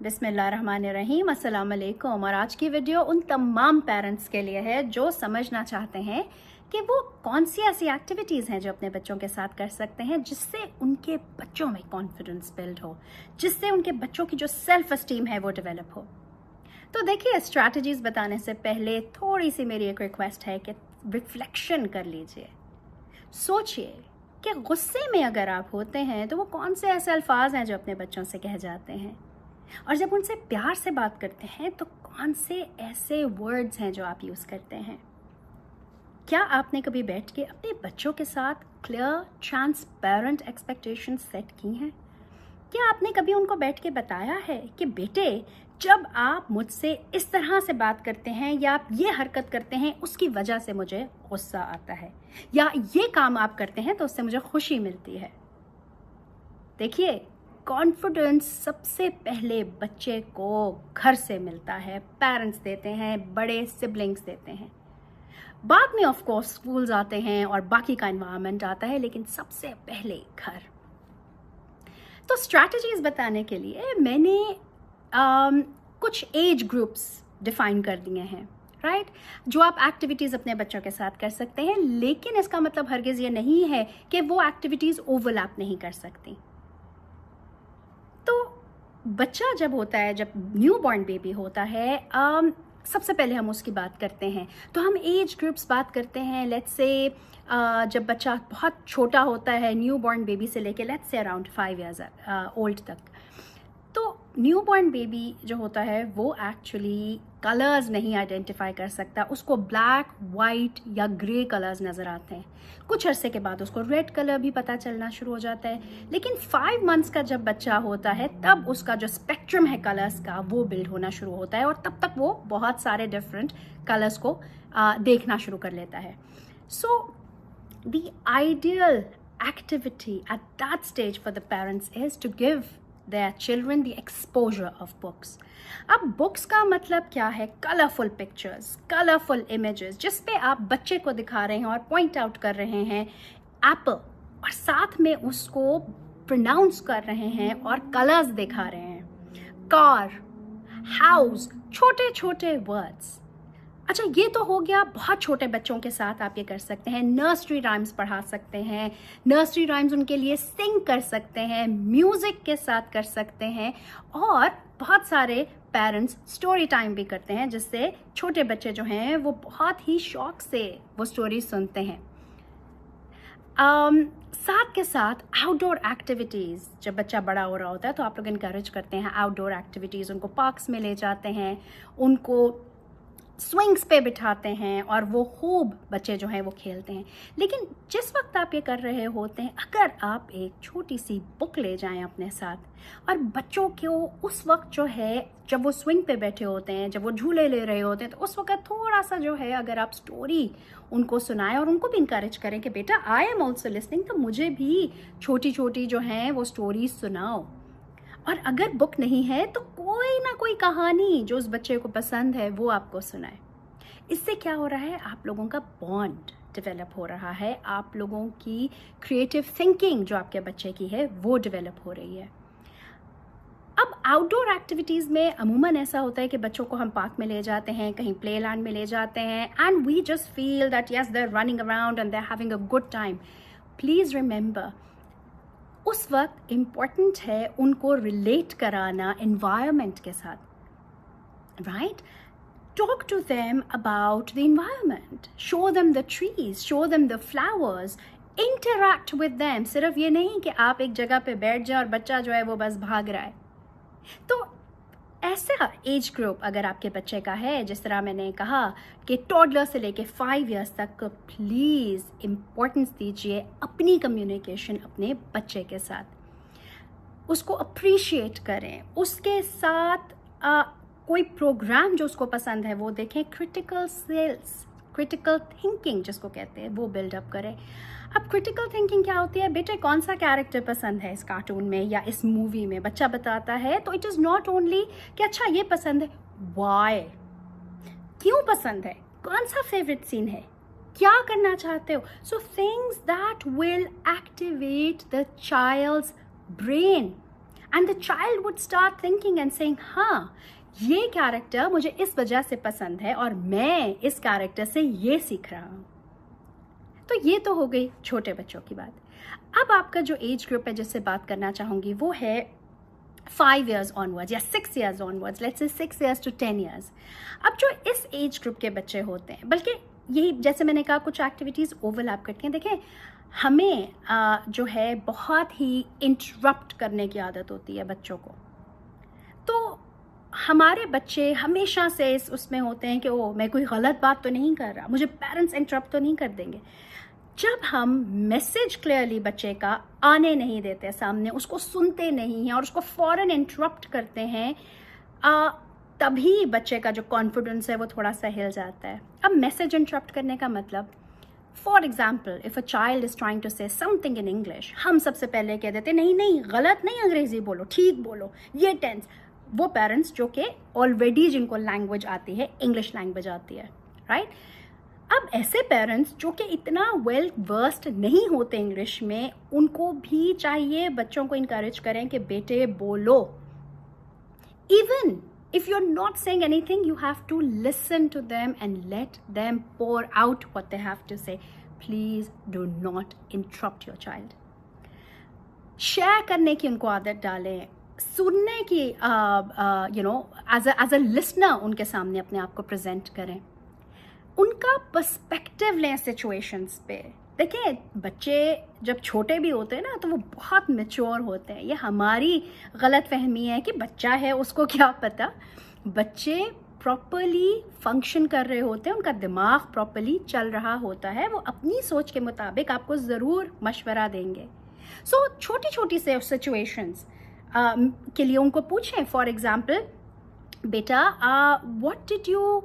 बिस्मिल्लाहिर्रहमानिर्रहीम, अस्सलाम वालेकुम। और आज की वीडियो उन तमाम पेरेंट्स के लिए है जो समझना चाहते हैं कि वो कौन सी ऐसी एक्टिविटीज़ हैं जो अपने बच्चों के साथ कर सकते हैं जिससे उनके बच्चों में कॉन्फिडेंस बिल्ड हो, जिससे उनके बच्चों की जो सेल्फ एस्टीम है वो डेवलप हो। तो देखिए, स्ट्रैटेजीज़ बताने से पहले थोड़ी सी मेरी एक रिक्वेस्ट है कि रिफ्लेक्शन कर लीजिए। सोचिए कि गुस्से में अगर आप होते हैं तो वो कौन से ऐसे अल्फाज हैं जो अपने बच्चों से कह जाते हैं, और जब उनसे प्यार से बात करते हैं तो कौन से ऐसे वर्ड्स हैं जो आप यूज़ करते हैं। क्या आपने कभी बैठ के अपने बच्चों के साथ क्लियर ट्रांसपेरेंट एक्सपेक्टेशन सेट की हैं? क्या आपने कभी उनको बैठ के बताया है कि बेटे, जब आप मुझसे इस तरह से बात करते हैं या आप ये हरकत करते हैं उसकी वजह से मुझे गुस्सा आता है, या ये काम आप करते हैं तो उससे मुझे खुशी मिलती है। देखिए, कॉन्फिडेंस सबसे पहले बच्चे को घर से मिलता है, पेरेंट्स देते हैं, बड़े सिबलिंग्स देते हैं। बाद में ऑफ कोर्स स्कूल्स आते हैं और बाकी का एनवायरनमेंट आता है, लेकिन सबसे पहले घर। तो स्ट्रैटेजीज बताने के लिए मैंने कुछ एज ग्रुप्स डिफाइन कर दिए हैं, राइट, जो आप एक्टिविटीज़ अपने बच्चों के साथ कर सकते हैं, लेकिन इसका मतलब हरगिज़ ये नहीं है कि वो एक्टिविटीज़ ओवरलैप नहीं कर सकती। तो बच्चा जब होता है, जब न्यू बॉर्न बेबी होता है, सबसे पहले हम उसकी बात करते हैं तो हम एज ग्रुप्स बात करते हैं। लेट्स से जब बच्चा बहुत छोटा होता है, न्यू बॉर्न बेबी से लेके let's say around 5 years old तक, तो न्यू बॉर्न बेबी जो होता है वो एक्चुअली कलर्स नहीं आइडेंटिफाई कर सकता। उसको ब्लैक, वाइट या ग्रे कलर्स नज़र आते हैं। कुछ अरसे के बाद उसको रेड कलर भी पता चलना शुरू हो जाता है। लेकिन 5 मंथ्स का जब बच्चा होता है तब उसका जो स्पेक्ट्रम है कलर्स का वो बिल्ड होना शुरू होता है, और तब तक वो बहुत सारे डिफरेंट कलर्स को देखना शुरू कर लेता है। So the ideal activity at that stage for the parents is to give their children the exposure of books. अब बुक्स का मतलब क्या है? कलरफुल पिक्चर्स, कलरफुल इमेजेस, जिस पे आप बच्चे को दिखा रहे हैं और पॉइंट आउट कर रहे हैं एप्पल, और साथ में उसको प्रोनाउंस कर रहे हैं और कलर्स दिखा रहे हैं। कार, हाउस, छोटे छोटे वर्ड्स। अच्छा, ये तो हो गया बहुत छोटे बच्चों के साथ आप ये कर सकते हैं। नर्सरी राइम्स पढ़ा सकते हैं, नर्सरी राइम्स उनके लिए सिंग कर सकते हैं, म्यूज़िक के साथ कर सकते हैं, और बहुत सारे पेरेंट्स स्टोरी टाइम भी करते हैं जिससे छोटे बच्चे जो हैं वो बहुत ही शौक से वो स्टोरी सुनते हैं। साथ के साथ आउटडोर एक्टिविटीज़, जब बच्चा बड़ा हो रहा होता है तो आप लोग इनकरेज करते हैं आउटडोर एक्टिविटीज़। उनको पार्क्स में ले जाते हैं, उनको स्विंग्स पे बिठाते हैं, और वो खूब बच्चे जो हैं वो खेलते हैं। लेकिन जिस वक्त आप ये कर रहे होते हैं, अगर आप एक छोटी सी बुक ले जाएं अपने साथ और बच्चों को उस वक्त जो है, जब वो स्विंग पे बैठे होते हैं, जब वो झूले ले रहे होते हैं, तो उस वक्त थोड़ा सा जो है अगर आप स्टोरी उनको सुनाएं और उनको भी इंकरेज करें कि बेटा, आई एम ऑल्सो लिसनिंग, तो मुझे भी छोटी छोटी जो हैं वो स्टोरी सुनाओ। और अगर बुक नहीं है तो कोई ना कोई कहानी जो उस बच्चे को पसंद है वो आपको सुनाए। इससे क्या हो रहा है? आप लोगों का बॉन्ड डेवलप हो रहा है, आप लोगों की क्रिएटिव थिंकिंग जो आपके बच्चे की है वो डेवलप हो रही है। अब आउटडोर एक्टिविटीज़ में अमूमन ऐसा होता है कि बच्चों को हम पार्क में ले जाते हैं, कहीं प्ले लैंड में ले जाते हैं, and we just feel that yes, they are running around and they are having a good time. Please remember, उस वक्त इम्पॉर्टेंट है उनको रिलेट कराना एनवायरनमेंट के साथ, right? Talk to them about the environment, show them the trees, show them the flowers, interact with them। सिर्फ ये नहीं कि आप एक जगह पे बैठ जाए और बच्चा जो है वो बस भाग रहा है। तो ऐसा एज ग्रुप अगर आपके बच्चे का है, जिस तरह मैंने कहा कि टॉडलर से लेके 5 इयर्स तक, प्लीज़ इम्पोर्टेंस दीजिए अपनी कम्युनिकेशन अपने बच्चे के साथ। उसको अप्रिशिएट करें, उसके साथ कोई प्रोग्राम जो उसको पसंद है वो देखें। क्रिटिकल स्किल्स, क्रिटिकल थिंकिंग जिसको कहते हैं, वो बिल्डअप करें। अब क्रिटिकल थिंकिंग क्या होती है? बेटे, कौन सा कैरेक्टर पसंद है इस कार्टून में या इस मूवी में? बच्चा बताता है तो इट इज़ नॉट ओनली कि अच्छा ये पसंद है, वाई, क्यों पसंद है, कौन सा फेवरेट सीन है, क्या करना चाहते हो। So things that will activate the child's brain and the child would start thinking and saying, हाँ ये कैरेक्टर मुझे इस वजह से पसंद है और मैं इस कैरेक्टर से ये सीख रहा हूँ। तो ये तो हो गई छोटे बच्चों की बात। अब आपका जो एज ग्रुप है जिससे बात करना चाहूँगी वो है 5 years onwards या 6 years onwards, let's say 6 years to 10 years। अब जो इस एज ग्रुप के बच्चे होते हैं, बल्कि यही जैसे मैंने कहा कुछ एक्टिविटीज़ ओवरलैप करती हैं। देखें, हमें जो है बहुत ही इंटरप्ट करने की आदत होती है बच्चों को। तो हमारे बच्चे हमेशा से उसमें होते हैं कि ओ मैं कोई गलत बात तो नहीं कर रहा, मुझे पेरेंट्स इंटरप्ट तो नहीं कर देंगे। जब हम मैसेज क्लियरली बच्चे का आने नहीं देते सामने, उसको सुनते नहीं हैं और उसको फ़ौरन इंटरप्ट करते हैं, तभी बच्चे का जो कॉन्फिडेंस है वो थोड़ा सा हिल जाता है। अब मैसेज इंटरप्ट करने का मतलब, for example if a child is trying to say something in English, हम सबसे पहले कह देते नहीं नहीं गलत नहीं, अंग्रेज़ी बोलो, ठीक बोलो, ये टेंस। वो पेरेंट्स जो कि ऑलरेडी जिनको लैंग्वेज आती है, इंग्लिश लैंग्वेज आती है, राइट। अब ऐसे पेरेंट्स जो कि इतना वेल वर्स्ड नहीं होते इंग्लिश में, उनको भी चाहिए बच्चों को इनकरेज करें कि बेटे बोलो। Even if you're not saying anything, you have to listen to them and let them pour out what they have to say. Please do not interrupt your child. Share करने की उनको आदत डालें, सुनने की एज अ लिसनर उनके सामने अपने आप को प्रेजेंट करें, उनका पर्सपेक्टिव लें सिचुएशंस पे। देखिए, बच्चे जब छोटे भी होते हैं ना तो वो बहुत मैच्योर होते हैं। ये हमारी गलत फहमी है कि बच्चा है उसको क्या पता। बच्चे प्रॉपरली फंक्शन कर रहे होते हैं, उनका दिमाग प्रॉपरली चल रहा होता है, वो अपनी सोच के मुताबिक आपको ज़रूर मशवरा देंगे। सो छोटी छोटी से सिचुएशंस के लिए उनको पूछें। फॉर एग्जाम्पल, बेटा what did you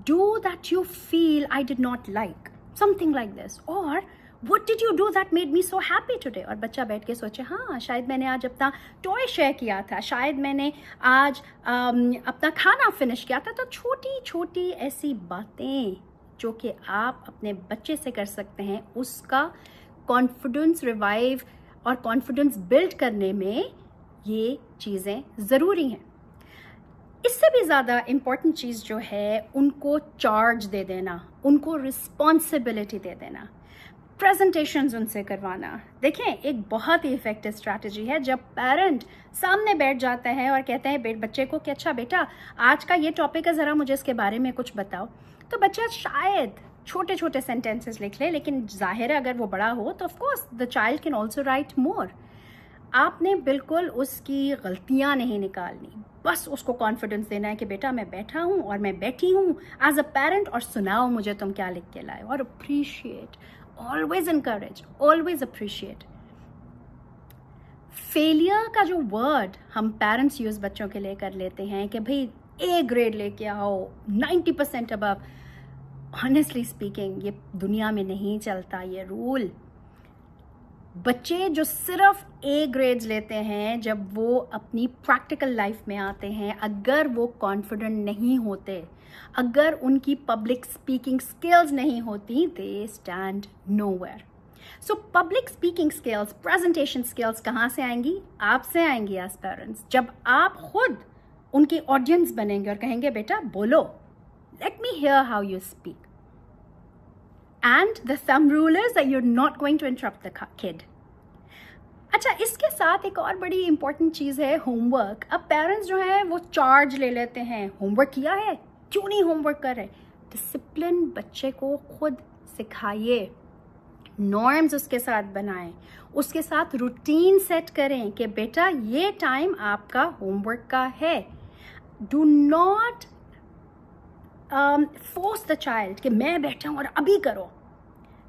do that you feel I did not like, something like this, or what did you do that made me so happy today। और बच्चा बैठ के सोचे, हाँ शायद मैंने आज अपना टॉय शेयर किया था, शायद मैंने आज अपना खाना फिनिश किया था। तो छोटी छोटी ऐसी बातें जो कि आप अपने बच्चे से कर सकते हैं, उसका कॉन्फिडेंस रिवाइव और कॉन्फिडेंस बिल्ड करने में ये चीज़ें ज़रूरी हैं। इससे भी ज़्यादा इम्पॉर्टेंट चीज़ जो है, उनको चार्ज दे देना, उनको रिस्पॉन्सिबिलिटी दे देना, प्रेजेंटेशंस उनसे करवाना। देखें, एक बहुत ही इफ़ेक्टिव स्ट्रैटेजी है जब पेरेंट सामने बैठ जाते हैं और कहते हैं बच्चे को कि अच्छा बेटा आज का ये टॉपिक है, ज़रा मुझे इसके बारे में कुछ बताओ। तो बच्चा शायद छोटे छोटे सेंटेंसेस लिख ले, लेकिन जाहिर है अगर वो बड़ा हो तो of course the child can also write more. आपने बिल्कुल उसकी गलतियाँ नहीं निकालनी, बस उसको कॉन्फिडेंस देना है कि बेटा मैं बैठा हूँ और मैं बैठी हूँ एज अ पेरेंट, और सुनाओ मुझे तुम क्या लिख के लाए। और appreciate, always encourage, always appreciate. Failure का जो वर्ड हम पेरेंट्स यूज़ बच्चों के लिए कर लेते हैं कि भाई ए ग्रेड लेके आओ, 90% अबव, ऑनेस्टली स्पीकिंग ये दुनिया में नहीं चलता ये रूल। बच्चे जो सिर्फ ए ग्रेड्स लेते हैं जब वो अपनी प्रैक्टिकल लाइफ में आते हैं, अगर वो कॉन्फिडेंट नहीं होते, अगर उनकी पब्लिक स्पीकिंग स्किल्स नहीं होती, they stand nowhere. So public speaking skills, presentation skills कहाँ से आएंगी? आपसे आएंगी एज पेरेंट्स। जब आप खुद उनकी ऑडियंस बनेंगे और कहेंगे बेटा बोलो, let me here how you speak. And the thumb rule is that you're not going to interrupt the kid. अच्छा, इसके साथ एक और बड़ी इंपॉर्टेंट चीज़ है होमवर्क। अब पेरेंट्स जो है वो चार्ज ले लेते हैं, होमवर्क किया है, क्यों नहीं होमवर्क कर रहे। डिसिप्लिन बच्चे को खुद सिखाइए, नॉर्म्स उसके साथ बनाएं, उसके साथ रूटीन सेट करें कि बेटा ये टाइम आपका होमवर्क का है। Do not force the child कि मैं बैठा हूँ और अभी करो।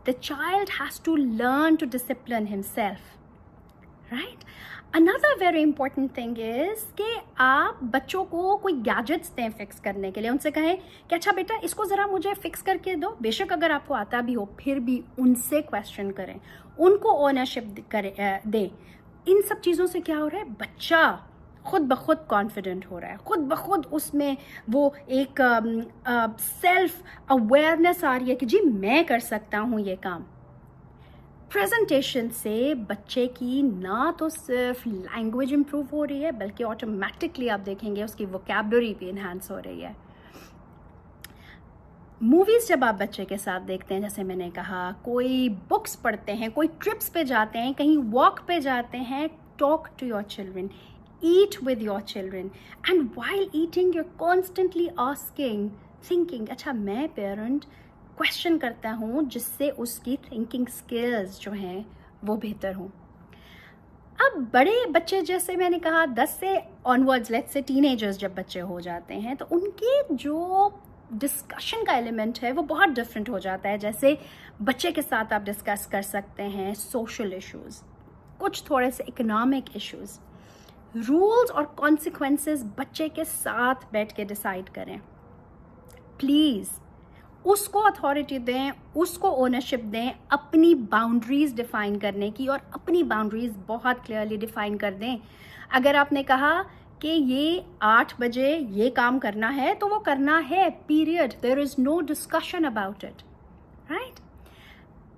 The child has to learn to discipline himself, right? Another very important thing is कि आप बच्चों को कोई गैजेट्स दें फिक्स करने के लिए। उनसे कहें कि अच्छा बेटा इसको ज़रा मुझे फिक्स करके दो। बेशक अगर आपको आता भी हो, फिर भी उनसे क्वेश्चन करें, उनको ओनरशिप दें। इन सब चीज़ों से क्या हो रहा है, बच्चा खुद ब खुद कॉन्फिडेंट हो रहा है, खुद ब खुद उसमें वो एक सेल्फ अवेयरनेस आ रही है कि जी मैं कर सकता हूँ ये काम। प्रेजेंटेशन से बच्चे की ना तो सिर्फ लैंग्वेज इम्प्रूव हो रही है बल्कि ऑटोमेटिकली आप देखेंगे उसकी वोकैबुलरी भी इन्हांस हो रही है। मूवीज़ जब आप बच्चे के साथ देखते हैं, जैसे मैंने कहा, कोई बुक्स पढ़ते हैं, कोई ट्रिप्स पे जाते हैं, कहीं वॉक पे जाते हैं, talk to your children, eat with your children, and while eating your constantly asking, thinking, अच्छा मैं पेरेंट क्वेश्चन करता हूँ जिससे उसकी थिंकिंग स्किल्स जो हैं वो बेहतर हों। अब बड़े बच्चे, जैसे मैंने कहा 10 से ऑनवर्ड्स, लेट्स से टीनेजर्स जब बच्चे हो जाते हैं, तो उनके जो डिस्कशन का एलिमेंट है वो बहुत डिफरेंट हो जाता है। जैसे बच्चे के साथ आप डिस्कस कर सकते हैं सोशल इश्यूज, कुछ थोड़े से इकोनॉमिक इश्यूज, रूल्स और कॉन्सिक्वेंसेस बच्चे के साथ बैठ के डिसाइड करें। प्लीज़ उसको अथॉरिटी दें, उसको ओनरशिप दें, अपनी बाउंड्रीज डिफाइन करने की, और अपनी बाउंड्रीज बहुत क्लियरली डिफाइन कर दें। अगर आपने कहा कि ये 8 बजे ये काम करना है तो वो करना है, period, there is no discussion about it, right.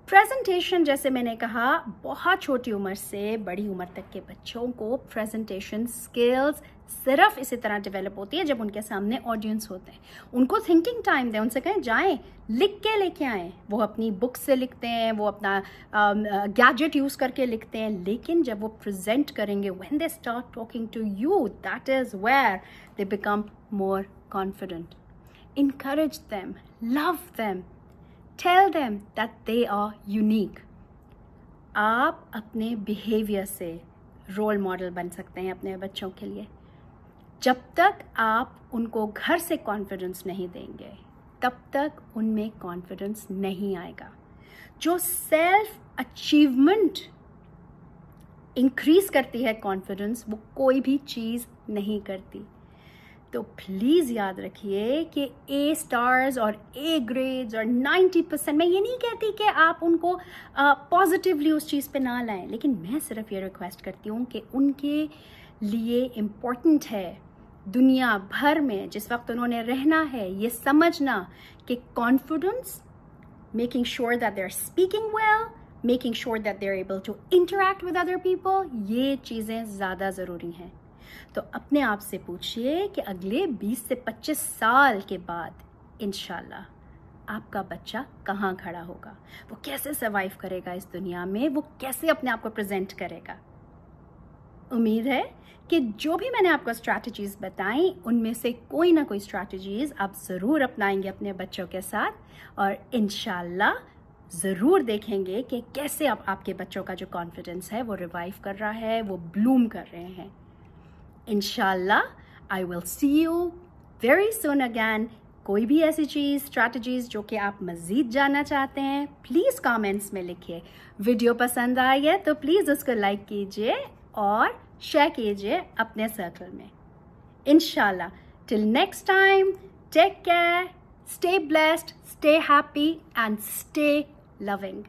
Presentation, जैसे मैंने कहा, बहुत छोटी उम्र से बड़ी उम्र तक के बच्चों को प्रेजेंटेशन स्किल्स सिर्फ इसी तरह डेवलप होती है जब उनके सामने ऑडियंस होते हैं। उनको थिंकिंग टाइम दें, उनसे कहें जाएं लिख के लेके आएं। वो अपनी बुक से लिखते हैं, वो अपना गैजेट यूज़ करके लिखते हैं, लेकिन जब वो प्रेजेंट करेंगे, when they start talking to you, that is where they become more confident. Encourage them, love them, tell them that they are unique. आप अपने बिहेवियर से रोल मॉडल बन सकते हैं अपने बच्चों के लिए। जब तक आप उनको घर से कॉन्फिडेंस नहीं देंगे, तब तक उनमें कॉन्फिडेंस नहीं आएगा। जो सेल्फ अचीवमेंट इंक्रीज करती है कॉन्फिडेंस, वो कोई भी चीज़ नहीं करती। तो प्लीज़ याद रखिए कि A स्टार्स और A ग्रेड्स और 90%, मैं ये नहीं कहती कि आप उनको पॉजिटिवली उस चीज़ पे ना लाएं, लेकिन मैं सिर्फ ये रिक्वेस्ट करती हूँ कि उनके लिए इम्पोर्टेंट है दुनिया भर में जिस वक्त उन्होंने रहना है, ये समझना कि confidence, making sure that they are speaking well, making sure that they are able to interact with other people, ये चीज़ें ज़्यादा ज़रूरी हैं। तो अपने आप से पूछिए कि अगले 20 से 25 साल के बाद इंशाल्लाह आपका बच्चा कहाँ खड़ा होगा, वो कैसे सर्वाइव करेगा इस दुनिया में, वो कैसे अपने आप को प्रेजेंट करेगा। उम्मीद है कि जो भी मैंने आपको स्ट्रैटेजीज बताई, उनमें से कोई ना कोई स्ट्रैटेजीज आप ज़रूर अपनाएंगे अपने बच्चों के साथ, और इंशाल्लाह ज़रूर देखेंगे कि कैसे अब आपके बच्चों का जो कॉन्फिडेंस है वो रिवाइव कर रहा है, वो ब्लूम कर रहे हैं। इंशाल्लाह I will see you very soon again. कोई भी ऐसी चीज़, स्ट्रैटेजीज जो कि आप मज़ीद जानना चाहते हैं, प्लीज़ कमेंट्स में लिखिए। वीडियो पसंद आई है तो प्लीज़ उसको लाइक कीजिए और शेयर कीजिए अपने सर्कल में। इंशाल्लाह till next time, take care, stay blessed, stay happy and stay loving.